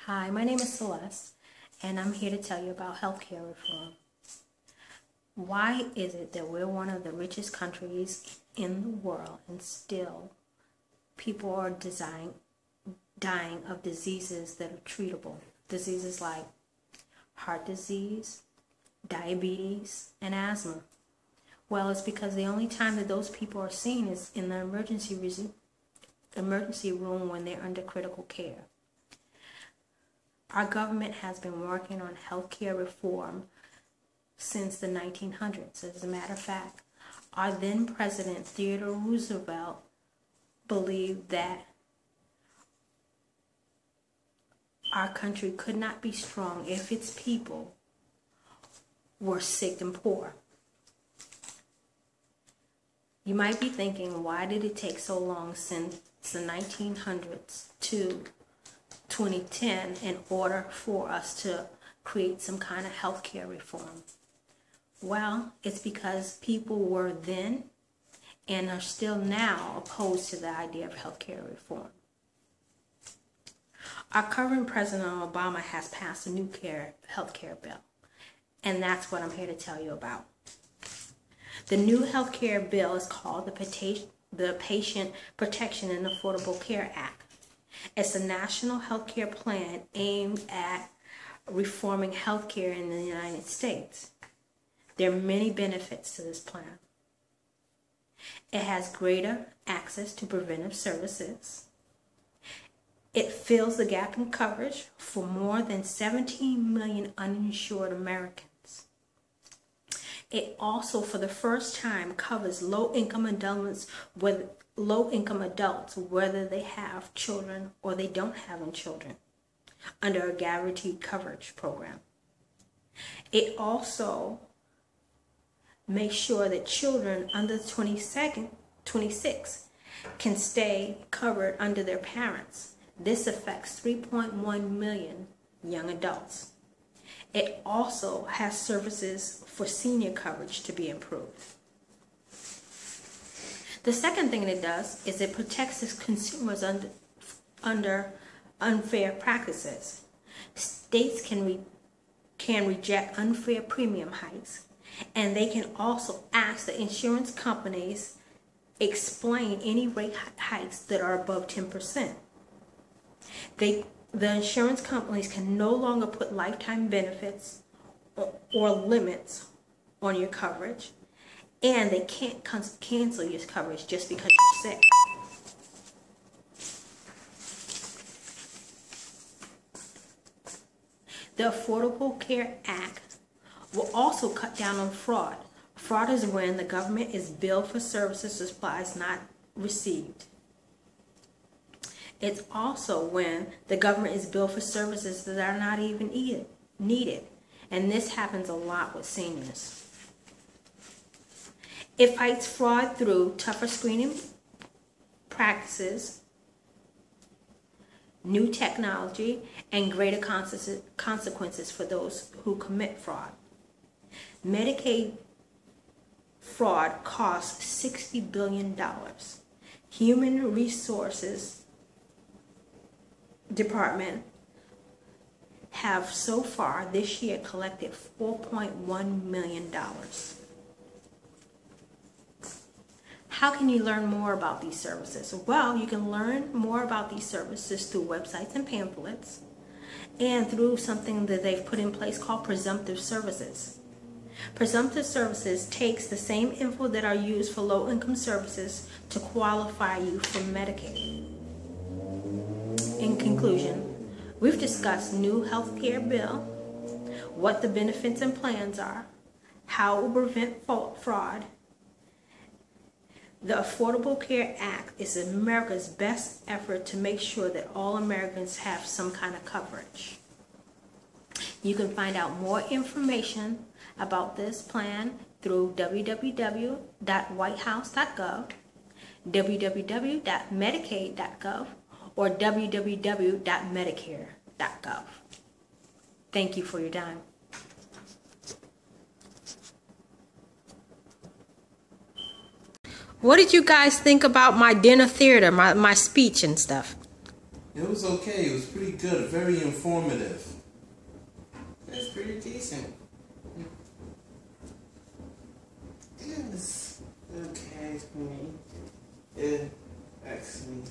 Hi, my name is Celeste, and I'm here to tell you about healthcare reform. Why is it that we're one of the richest countries in the world and still people are dying of diseases that are treatable? Diseases like heart disease, diabetes, and asthma. Well, it's because the only time that those people are seen is in the emergency room when they're under critical care. Our government has been working on healthcare reform since the 1900s. As a matter of fact, our then President Theodore Roosevelt believed that our country could not be strong if its people were sick and poor. You might be thinking, why did it take so long since the 1900s to 2010 in order for us to create some kind of healthcare reform? Well, it's because people were then and are still now opposed to the idea of healthcare reform. Our current President Obama has passed a new healthcare bill, and that's what I'm here to tell you about. The new healthcare bill is called the Patient Protection and Affordable Care Act. It's a national healthcare plan aimed at reforming healthcare in the United States. There are many benefits to this plan. It has greater access to preventive services. It fills the gap in coverage for more than 17 million uninsured Americans. It also, for the first time, covers low-income adults, whether they have children or they don't have children, under a guaranteed coverage program. It also makes sure that children under 26 can stay covered under their parents. This affects 3.1 million young adults. It also has services for senior coverage to be improved. The second thing it does is it protects its consumers under unfair practices. States can reject unfair premium hikes, and they can also ask the insurance companies explain any rate hikes that are above 10%. The insurance companies can no longer put lifetime benefits or limits on your coverage, and they can't cancel your coverage just because you're sick. The Affordable Care Act will also cut down on fraud. Fraud is when the government is billed for services or supplies not received. It's also when the government is billed for services that are not even needed. And this happens a lot with seniors. It fights fraud through tougher screening practices, new technology, and greater consequences for those who commit fraud. Medicaid fraud costs $60 billion. Human Resources Department have so far this year collected $4.1 million. How can you learn more about these services? Well, you can learn more about these services through websites and pamphlets, and through something that they've put in place called presumptive services. Presumptive services takes the same info that are used for low-income services to qualify you for Medicaid. In conclusion, we've discussed new healthcare bill, what the benefits and plans are, how it will prevent fraud. The Affordable Care Act is America's best effort to make sure that all Americans have some kind of coverage. You can find out more information about this plan through www.whitehouse.gov, www.medicaid.gov, or www.medicare.gov. Thank you for your time. What did you guys think about my dinner theater, my speech and stuff? It was okay. It was pretty good. Very informative. It's pretty decent. It was okay for me. It actually